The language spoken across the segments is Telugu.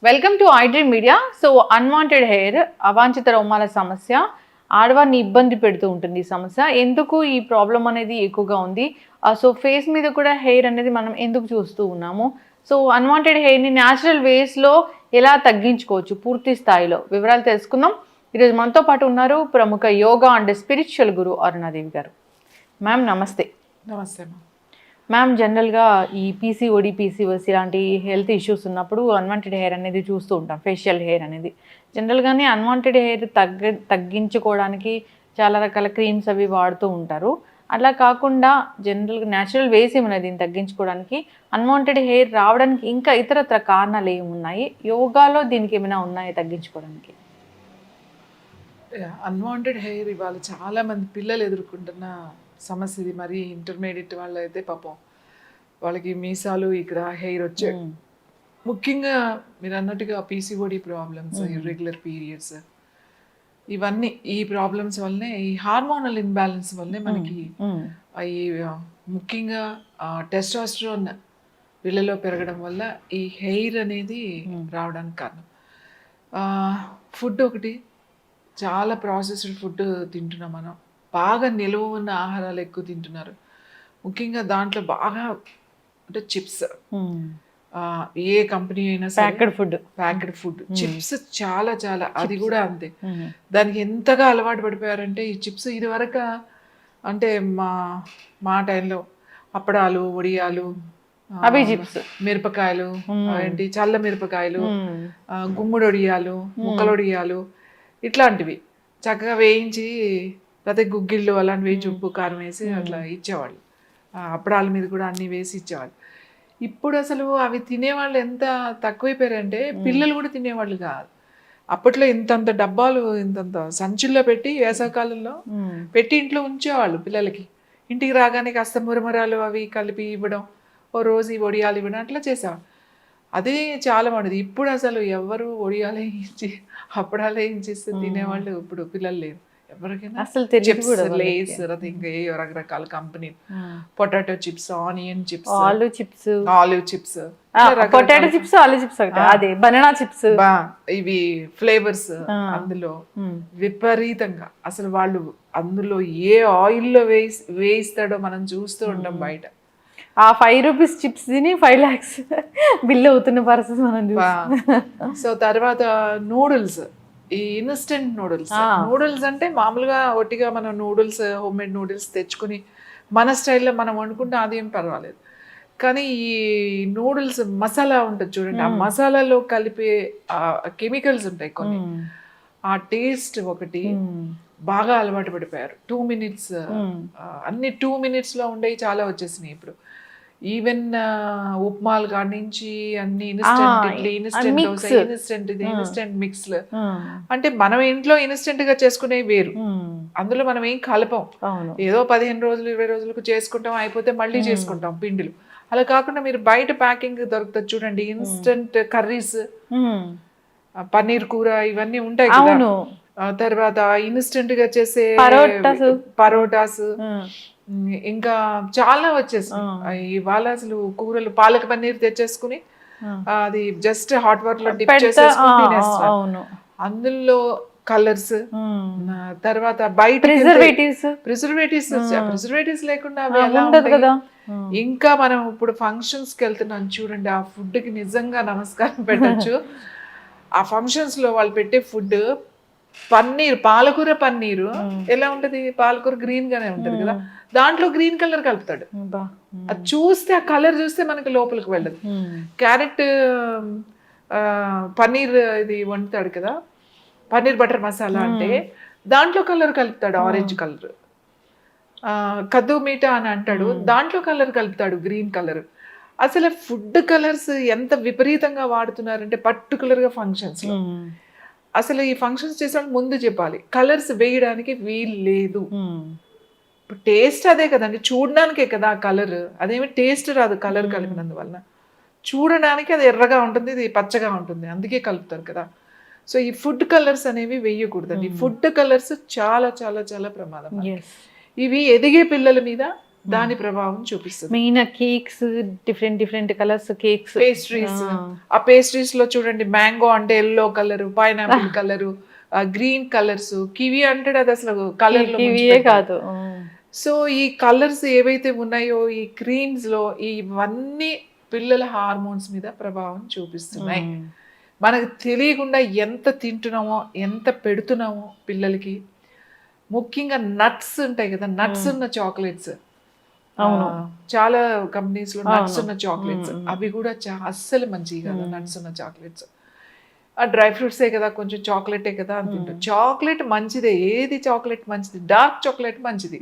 Welcome to iDream media. So unwanted hair, అవాంఛిత రోమాల సమస్య ఆడవారిని ఇబ్బంది పెడుతూ ఉంటుంది. ఈ సమస్య ఎందుకు ఈ ప్రాబ్లం అనేది ఎక్కువగా ఉంది. సో ఫేస్ మీద కూడా హెయిర్ అనేది మనం ఎందుకు చూస్తూ ఉన్నాము. సో అన్వాంటెడ్ హెయిర్ని న్యాచురల్ వేస్లో ఎలా తగ్గించుకోవచ్చు పూర్తి స్థాయిలో వివరాలు తెలుసుకుందాం. ఈరోజు మనతో పాటు ఉన్నారు ప్రముఖ యోగా అండ్ స్పిరిచువల్ గురు అరుణాదేవి గారు. మ్యామ్ నమస్తే. నమస్తే మ్యామ్. మ్యామ్, జనరల్గా ఈ పీసీఓడి, పీసీఓఎస్ ఇలాంటి హెల్త్ ఇష్యూస్ ఉన్నప్పుడు అన్వాంటెడ్ హెయిర్ అనేది చూస్తూ ఉంటాం, ఫేషియల్ హెయిర్ అనేది. జనరల్గానే అన్వాంటెడ్ హెయిర్ తగ్గించుకోవడానికి చాలా రకాల క్రీమ్స్ అవి వాడుతూ ఉంటారు. అలా కాకుండా జనరల్గా న్యాచురల్ వేస్ ఏమైనా దీన్ని తగ్గించుకోవడానికి, అన్వాంటెడ్ హెయిర్ రావడానికి ఇంకా ఇతరత్ర కారణాలు ఏమున్నాయి, యోగాలో దీనికి ఏమైనా ఉన్నాయా తగ్గించుకోవడానికి? అన్వాంటెడ్ హెయిర్ ఇవాళ చాలా మంది పిల్లలు ఎదుర్కొంటున్న సమస్య ఇది. మరి ఇంటర్మీడియట్ వాళ్ళు అయితే పాపం వాళ్ళకి మీసాలు ఇక్కడ హెయిర్ వచ్చే, ముఖ్యంగా మీరు అన్నట్టుగా పీసీఓడి ప్రాబ్లమ్స్, ఇర్రెగ్యులర్ పీరియడ్స్, ఇవన్నీ ఈ ప్రాబ్లమ్స్ వల్లనే, ఈ హార్మోనల్ ఇన్బ్యాలెన్స్ వల్లనే మనకి ఈ ముఖ్యంగా టెస్టోస్టెరాన్ వీళ్ళలో పెరగడం వల్ల ఈ హెయిర్ అనేది రావడానికి కారణం. ఫుడ్ ఒకటి, చాలా ప్రాసెస్డ్ ఫుడ్ తింటున్నాం మనం. బాగా నిలువ ఉన్న ఆహారాలు ఎక్కువ తింటున్నారు. ముఖ్యంగా దాంట్లో బాగా అంటే చిప్స్, ఏ కంపెనీ అయినా ప్యాకెడ్ ఫుడ్ చిప్స్ చాలా చాలా, అది కూడా అంతే. దానికి ఎంతగా అలవాటు పడిపోయారంటే ఈ చిప్స్. ఇది వరకు అంటే మా టైంలో అప్పడాలు, వడియాలు, అవి చిప్స్, మిరపకాయలు, ఏంటి చల్ల మిరపకాయలు, గుమ్మడి వడియాలు, ముక్కల వడియాలు, ఇట్లాంటివి చక్కగా వేయించి, లేకపోతే గుగ్గిళ్ళు అలాంటి వేయించి ఉప్పు కారం వేసి అట్లా ఇచ్చేవాళ్ళు. అప్పడాల మీద కూడా అన్నీ వేసి ఇచ్చేవాళ్ళు. ఇప్పుడు అసలు అవి తినేవాళ్ళు ఎంత తక్కువైపోయారంటే పిల్లలు కూడా తినేవాళ్ళు కాదు. అప్పట్లో ఇంతంత డబ్బాలు, ఇంతంత సంచుల్లో పెట్టి వేసవికాలంలో పెట్టి ఇంట్లో ఉంచేవాళ్ళు పిల్లలకి. ఇంటికి రాగానే కాస్త మురమరాలు అవి కలిపి ఇవ్వడం, ఓ రోజు ఈ వడియాలు ఇవ్వడం, అట్లా చేసేవాళ్ళు. అదే చాలా బాగుండేది. ఇప్పుడు అసలు ఎవరు వడియాలు వేయించి అప్పడాలు వేయించిస్తే తినేవాళ్ళు ఇప్పుడు పిల్లలు లేరు ఎవరికైనా. అసలు చిప్స్, లేస్, ఇంకా ఏ రకరకాల company, potato chips, onion chips, olive chips, potato chips, olive chips, అదే బనానా చిప్స్, ఇవి ఫ్లేవర్స్ అందులో విపరీతంగా. అసలు వాళ్ళు అందులో ఏ ఆయిల్లో వేయిస్తాడో మనం చూస్తూ ఉంటాం బయట. ఆ 5 రూపీస్ చిప్స్ తిని 5 lakhs బిల్ అవుతున్న పరిస్థితి మనం చూస్తాం. సో తర్వాత నూడిల్స్, ఈ ఇన్స్టెంట్ నూడిల్స్ అంటే మామూలుగా ఒట్టిగా మనం నూడిల్స్, హోమ్ మేడ్ నూడిల్స్ తెచ్చుకుని మన స్టైల్లో మనం వండుకుంటే అదేం పర్వాలేదు. కానీ ఈ నూడిల్స్ మసాలా ఉంటుంది చూడండి, ఆ మసాలాలో కలిపే కెమికల్స్ ఉంటాయి కొన్ని. ఆ టేస్ట్ ఒకటి బాగా అలవాటు పడిపోయారు. 2 minutes, అన్ని 2 minutesలో ఉండేవి చాలా వచ్చేసినాయి ఇప్పుడు. ఈవెన్ ఉప్మాలు కాడి నుంచి అన్ని instant idli, instant dosa, instant ఇది, ఇన్స్టెంట్ మిక్స్లు. అంటే మనం ఇంట్లో ఇన్స్టెంట్ గా చేసుకునేవి వేరు, అందులో మనం ఏం కలపం. ఏదో 15 రోజులు 20 రోజులకు చేసుకుంటాం, అయిపోతే మళ్ళీ చేసుకుంటాం పిండిలు. అలా కాకుండా మీరు బయట ప్యాకింగ్ దొరుకుతుంది చూడండి, ఇన్స్టెంట్ కర్రీస్, పన్నీర్ కూర, ఇవన్నీ ఉంటాయి కదా. తర్వాత ఇన్స్టెంట్ గా చేసే పరోటాస్, ఇంకా చాలా వచ్చేసాయి. ఇవాళ అసలు కూరలు, పాలక పన్నీర్ తెచ్చేసుకుని అది జస్ట్ హాట్ వాటర్ లో డిప్ చేసేసుకుని తినేస్తారు. అందులో కలర్స్, తర్వాత బయట ప్రిజర్వేటివ్స్ లేకుండా అవి ఎలా ఉంటాయి. ఇంకా మనం ఇప్పుడు ఫంక్షన్స్ కి వెళ్తున్నాం చూడండి, ఆ ఫుడ్ కి నిజంగా నమస్కారం పెట్టచ్చు. ఆ ఫంక్షన్స్ లో వాళ్ళు పెట్టే ఫుడ్, పన్నీర్, పాలకూర పన్నీరు ఎలా ఉంటది, పాలకూర గ్రీన్ గానే ఉంటది కదా, దాంట్లో గ్రీన్ కలర్ కలుపుతాడు. అది చూస్తే, ఆ కలర్ చూస్తే మనకి లోపలికి వెళ్ళదు. క్యారెట్ పన్నీర్ ఇది వండుతాడు కదా, పన్నీర్ బటర్ మసాలా అంటే దాంట్లో కలర్ కలుపుతాడు, ఆరెంజ్ కలర్. కద్దు మీఠా అని అంటాడు, దాంట్లో కలర్ కలుపుతాడు, గ్రీన్ కలర్. అసలు ఫుడ్ కలర్స్ ఎంత విపరీతంగా వాడుతున్నారంటే పర్టికులర్గా ఫంక్షన్స్ లో. అసలు ఈ ఫంక్షన్స్ చేసేవాళ్ళు ముందు చెప్పాలి, కలర్స్ వేయడానికి వీలు లేదు. ఇప్పుడు టేస్ట్ అదే కదండి, చూడడానికే కదా ఆ కలర్. అదేమి టేస్ట్ రాదు కలర్ కలిపినందువల్ల. చూడడానికి అది ఎర్రగా ఉంటుంది, ఇది పచ్చగా ఉంటుంది, అందుకే కలుపుతారు కదా. సో ఈ ఫుడ్ కలర్స్ అనేవి వేయకూడదండి. ఫుడ్ కలర్స్ చాలా చాలా చాలా ప్రమాదం. ఇవి ఎదిగే పిల్లల మీద దాని ప్రభావం చూపిస్తుంది. Main cakes, different colours cakes, pastries, ఆ పేస్ట్రీస్ లో చూడండి, మ్యాంగో అంటే yellow colour, pineapple colour, green colours, kiwi అంటే అది అసలు కలర్ లో ఇవే కాదు. సో ఈ కలర్స్ ఏవైతే ఉన్నాయో ఈ క్రీమ్స్ లో ఇవన్నీ పిల్లల హార్మోన్స్ మీద ప్రభావం చూపిస్తున్నాయి. మనకు తెలియకుండా ఎంత తింటున్నామో, ఎంత పెడుతున్నామో పిల్లలకి. ముఖ్యంగా నట్స్ ఉంటాయి కదా, నట్స్ ఉన్న చాక్లెట్స్, చాలా కంపెనీస్ లో నట్స్ ఉన్న చాక్లెట్స్, అవి కూడా అస్సలు మంచివి కదా. నట్స్ ఉన్న చాక్లెట్స్, ఆ డ్రై ఫ్రూట్సే కదా, కొంచెం చాక్లెటే కదా అని తింటాం. చాక్లెట్ మంచిదే, ఏది చాక్లెట్ మంచిది, డార్క్ చాక్లెట్ మంచిది.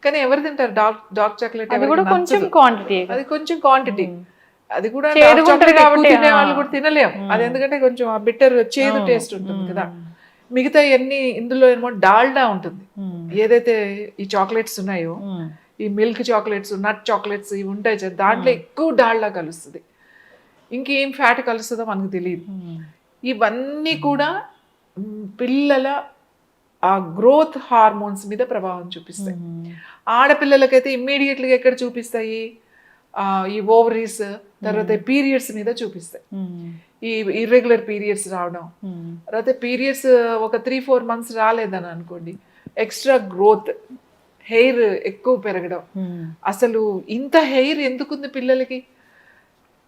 కానీ ఎవరు తింటారు డార్క్ చాక్లెట్? అది కొంచెం క్వాంటిటీ, అది కూడా తినే వాళ్ళు కూడా తినలేం. అది ఎందుకంటే కొంచెం ఆ బిట్టర్ చేదు టేస్ట్ ఉంటుంది కదా. మిగతా అన్ని ఇందులో ఏమో డాల్డా ఉంటుంది. ఏదైతే ఈ చాక్లెట్స్ ఉన్నాయో, ఈ మిల్క్ చాక్లెట్స్, నట్ చాక్లెట్స్ ఇవి ఉంటాయి, దాంట్లో ఎక్కువ డాల్డా కలుస్తుంది. ఇంకేం ఫ్యాట్ కలుస్తుందో మనకు తెలియదు. ఇవన్నీ కూడా పిల్లల ఆ గ్రోత్ హార్మోన్స్ మీద ప్రభావం చూపిస్తాయి. ఆడపిల్లలకైతే ఇమ్మీడియట్లీగా ఎక్కడ చూపిస్తాయి? ఈ ఓవరీస్, తర్వాత పీరియడ్స్ మీద చూపిస్తాయి. ఈ ఇర్రెగ్యులర్ పీరియడ్స్ రావడం, తర్వాత పీరియడ్స్ ఒక 3-4 months రాలేదని అనుకోండి, ఎక్స్ట్రా గ్రోత్, హెయిర్ ఎక్కువ పెరగడం. అసలు ఇంత హెయిర్ ఎందుకుంది పిల్లలకి?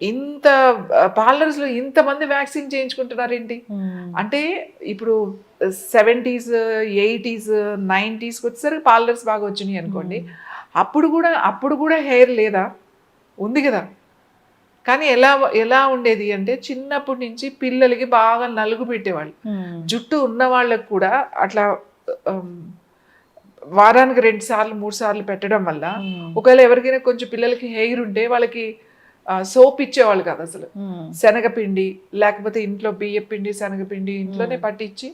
ఇంత పార్లర్స్ లో ఇంతమంది వ్యాక్సిన్ చేయించుకుంటున్నారు ఏంటి అంటే, ఇప్పుడు 70s, 80s, 90s వచ్చేసరికి పార్లర్స్ బాగా వచ్చినాయి అనుకోండి. అప్పుడు కూడా హెయిర్ లేదా? ఉంది కదా. కానీ ఎలా ఉండేది అంటే, చిన్నప్పటి నుంచి పిల్లలకి బాగా నలుగు పెట్టేవాళ్ళు. జుట్టు ఉన్న వాళ్ళకు కూడా అట్లా వారానికి 2 సార్లు 3 సార్లు పెట్టడం వల్ల, ఒకవేళ ఎవరికైనా కొంచెం పిల్లలకి హెయిర్ ఉంటే వాళ్ళకి సోప్ ఇచ్చేవాళ్ళు కాదు అసలు. శనగపిండి, లేకపోతే ఇంట్లో బియ్య పిండి, శనగపిండి ఇంట్లోనే పట్టించి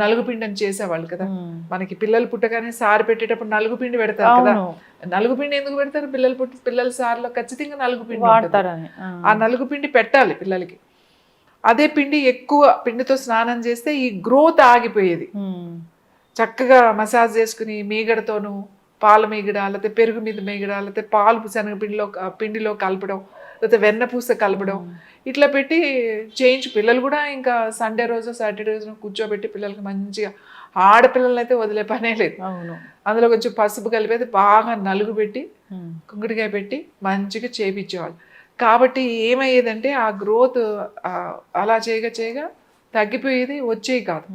నలుగుపిండి అని చేసేవాళ్ళు కదా. మనకి పిల్లలు పుట్టగానే సారు పెట్టేటప్పుడు నలుగుపిండి పెడతారు కదా. నలుగుపిండి ఎందుకు పెడతారు? పిల్లల సారులో ఖచ్చితంగా నలుగుపిండి వాడతారని. ఆ నలుగుపిండి పెట్టాలి పిల్లలకి. అదే పిండి ఎక్కువ పిండితో స్నానం చేస్తే ఈ గ్రోత్ ఆగిపోయేది. చక్కగా మసాజ్ చేసుకుని మీగడతోనూ, పాల మీగడ, లేకపోతే పెరుగు మీద మీగడ, లేకపోతే పాలు పిండిలో కలపడం, లేకపోతే వెన్నపూస కలపడం, ఇట్లా పెట్టి పిల్లలు కూడా ఇంకా సండే రోజు, సాటర్డే రోజు కూర్చోబెట్టి పిల్లలకి మంచిగా, ఆడపిల్లలు అయితే వదిలే పనే లేదు. అందులో కొంచెం పసుపు కలిపేది బాగా నలుగు పెట్టి, కుంకుడికాయ పెట్టి మంచిగా చేపించేవాళ్ళు. కాబట్టి ఏమయ్యేదంటే ఆ గ్రోత్ అలా చేయగా తగ్గిపోయేది, వచ్చేవి కాదు.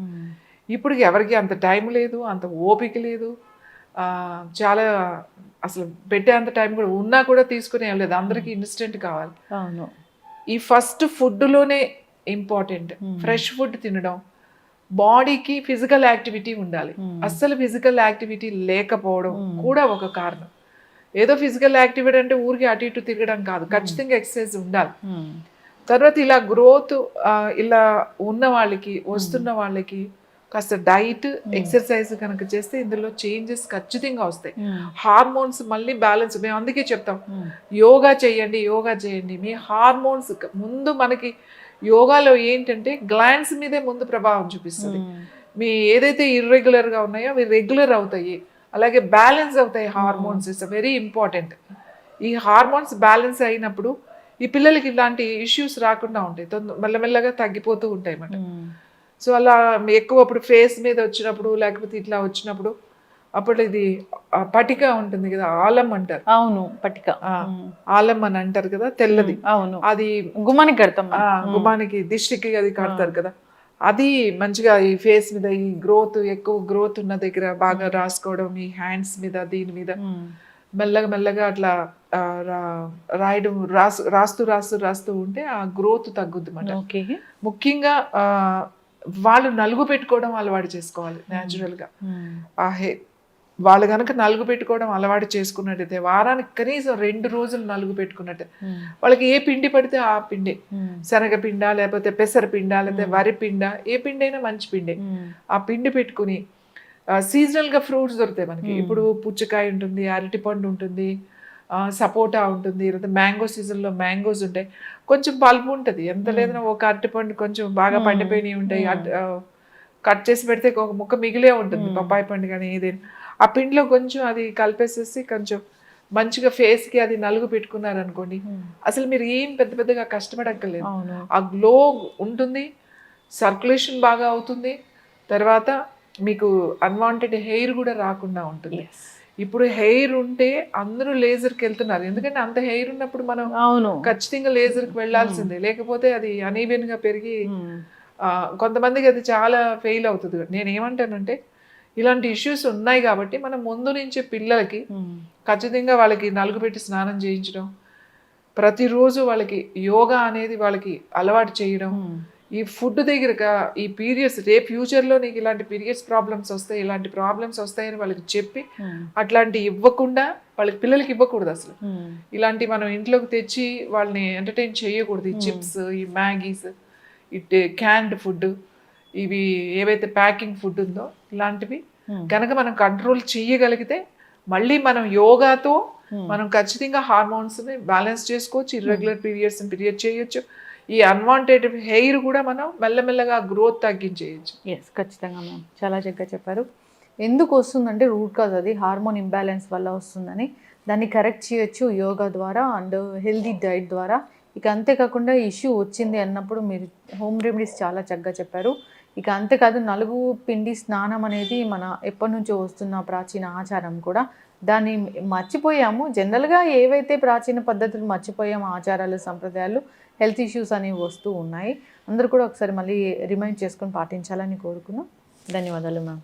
ఇప్పుడు ఎవరికి అంత టైం లేదు, అంత ఓపిక లేదు. చాలా అసలు పెట్టే అంత టైం కూడా ఉన్నా కూడా తీసుకునే లేదు. అందరికీ ఇన్స్టెంట్ కావాలి. ఈ ఫస్ట్ ఫుడ్లోనే ఇంపార్టెంట్. ఫ్రెష్ ఫుడ్ తినడం, బాడీకి ఫిజికల్ యాక్టివిటీ ఉండాలి. అస్సలు ఫిజికల్ యాక్టివిటీ లేకపోవడం కూడా ఒక కారణం. ఏదో ఫిజికల్ యాక్టివిటీ అంటే ఊరికి అటు ఇటు తిరగడం కాదు, ఖచ్చితంగా ఎక్సర్సైజ్ ఉండాలి. తర్వాత ఇలా గ్రోత్ ఇలా ఉన్న వాళ్ళకి, వస్తున్న వాళ్ళకి కాస్త డైట్, ఎక్సర్సైజ్ కనుక చేస్తే ఇందులో చేంజెస్ ఖచ్చితంగా వస్తాయి. హార్మోన్స్ మళ్ళీ బ్యాలెన్స్. మేము అందుకే చెప్తాం, యోగా చేయండి. మీ హార్మోన్స్ ముందు, మనకి యోగాలో ఏంటంటే గ్లాండ్స్ మీదే ముందు ప్రభావం చూపిస్తుంది. మీ ఏదైతే ఇర్రెగ్యులర్గా ఉన్నాయో అవి రెగ్యులర్ అవుతాయి, అలాగే బ్యాలెన్స్ అవుతాయి. Hormones is very important. ఈ హార్మోన్స్ బ్యాలెన్స్ అయినప్పుడు ఈ పిల్లలకి ఇలాంటి ఇష్యూస్ రాకుండా ఉంటాయి, మెల్లమెల్లగా తగ్గిపోతూ ఉంటాయి అన్నమాట. సో అలా ఎక్కువ అప్పుడు ఫేస్ మీద వచ్చినప్పుడు, లేకపోతే ఇట్లా వచ్చినప్పుడు, అప్పుడు ఇది పటిక ఉంటుంది కదా, ఆలం అంటారు. అవును, పటిక, ఆలం అని అంటారు కదా, తెల్లది. అవును, అది గుమ్మానికి కడతాం. గుమ్మానికి, దిష్టికి అది కడతారు కదా. అది మంచిగా ఈ ఫేస్ మీద, ఈ ఎక్కువ గ్రోత్ ఉన్న దగ్గర బాగా రాసుకోవడం, ఈ హ్యాండ్స్ మీద, దీని మీద మెల్లగా అట్లా రాయడం, రాస్తూ ఉంటే ఆ గ్రోత్ తగ్గుద్ది అన్నమాట. ముఖ్యంగా వాళ్ళు నలుగు పెట్టుకోవడం అలవాటు చేసుకోవాలి. న్యాచురల్గా వాళ్ళు కనుక నలుగు పెట్టుకోవడం అలవాటు చేసుకున్నట్టయితే, వారానికి కనీసం 2 రోజులు నలుగు పెట్టుకున్నట్టే, వాళ్ళకి ఏ పిండి పడితే ఆ పిండి, శనగపిండ, లేకపోతే పెసరపిండ, లేకపోతే వరి పిండ, ఏ పిండి అయినా మంచి పిండి, ఆ పిండి పెట్టుకుని సీజనల్గా ఫ్రూట్స్ దొరుకుతాయి మనకి. ఇప్పుడు పుచ్చకాయ ఉంటుంది, అరటిపండు ఉంటుంది, సపోటా ఉంటుంది, లేదా మ్యాంగో సీజన్లో మ్యాంగోస్ ఉంటాయి. కొంచెం పల్పు ఉంటుంది, ఎంత లేదన్నా ఒక అరటిపండు కొంచెం బాగా పండిపోయినవి ఉంటాయి, కట్ చేసి పెడితే ఒక ముక్క మిగిలే ఉంటుంది. పప్పాయి పండు కానీ ఏదైనా, ఆ పిండిలో కొంచెం అది కలిపేసేసి కొంచెం మంచిగా ఫేస్కి అది నలుగు పెట్టుకున్నారనుకోండి, అసలు మీరు ఏం పెద్ద పెద్దగా కష్టపడక్కర్లేదు. అవును. ఆ గ్లో ఉంటుంది, సర్క్యులేషన్ బాగా అవుతుంది, తర్వాత మీకు అన్వాంటెడ్ హెయిర్ కూడా రాకుండా ఉంటుంది. ఎస్. ఇప్పుడు హెయిర్ ఉంటే అందరూ లేజర్కి వెళ్తున్నారు, ఎందుకంటే అంత హెయిర్ ఉన్నప్పుడు మనం అవును. ఖచ్చితంగా లేజర్కి వెళ్ళాల్సిందే, లేకపోతే అది అనీవెన్గా పెరిగి మ్మ్. కొంతమందికి అది చాలా ఫెయిల్ అవుతుంది. నేను ఏమంటానంటే ఇలాంటి ఇష్యూస్ ఉన్నాయి కాబట్టి మనం ముందు నుంచి పిల్లలకి మ్మ్. ఖచ్చితంగా వాళ్ళకి నలుగు పెట్టి స్నానం చేయించడం, ప్రతిరోజు వాళ్ళకి యోగా అనేది వాళ్ళకి అలవాటు చేయడం, మ్మ్. ఈ ఫుడ్ దగ్గరగా ఈ పీరియడ్స్ రేపు ఫ్యూచర్లో నీకు ఇలాంటి పీరియడ్స్ ప్రాబ్లమ్స్ వస్తాయి, ఇలాంటి ప్రాబ్లమ్స్ వస్తాయని వాళ్ళకి చెప్పి మ్మ్. అట్లాంటి ఇవ్వకుండా వాళ్ళకి పిల్లలకి ఇవ్వకూడదు అసలు. మ్మ్. ఇలాంటి మనం ఇంట్లోకి తెచ్చి వాళ్ళని ఎంటర్టైన్ చేయకూడదు. ఈ చిప్స్, ఈ మ్యాగీస్, ఈ క్యాన్డ్ ఫుడ్, ఇవి ఏవైతే ప్యాకింగ్ ఫుడ్ ఉందో ఇలాంటివి కనుక మనం కంట్రోల్ చేయగలిగితే మళ్ళీ మనం యోగాతో మనం ఖచ్చితంగా హార్మోన్స్ని బ్యాలెన్స్ చేసుకోవచ్చు, ఇర్రెగ్యులర్ పీరియడ్స్ని పీరియడ్ చేయొచ్చు, ఈ అన్వాంటెడ్ హెయిర్ కూడా మనం మెల్లమెల్లగా గ్రోత్ తగ్గించేయచ్చు. ఎస్, ఖచ్చితంగా మ్యామ్, చాలా చక్కగా చెప్పారు. ఎందుకు వస్తుందంటే రూట్ కాజ్ అది హార్మోన్ ఇంబ్యాలెన్స్ వల్ల వస్తుందని, దాన్ని కరెక్ట్ చేయొచ్చు యోగా ద్వారా అండ్ హెల్దీ డైట్ ద్వారా. ఇక అంతేకాకుండా ఇష్యూ వచ్చింది అన్నప్పుడు మీరు హోమ్ రెమెడీస్ చాలా చక్కగా చెప్పారు. ఇక అంతేకాదు నలుగు పిండి స్నానం అనేది మన ఎప్పటి నుంచో వస్తున్న ప్రాచీన ఆచారం కూడా, దాన్ని మర్చిపోయాము. జనరల్గా ఏవైతే ప్రాచీన పద్ధతులు మర్చిపోయాము, ఆచారాలు సంప్రదాయాలు, హెల్త్ ఇష్యూస్ అనేవి వస్తూ ఉన్నాయి. అందరూ కూడా ఒకసారి మళ్ళీ రిమైండ్ చేసుకొని పాటించాలని కోరుకున్నాం. ధన్యవాదాలు మ్యామ్.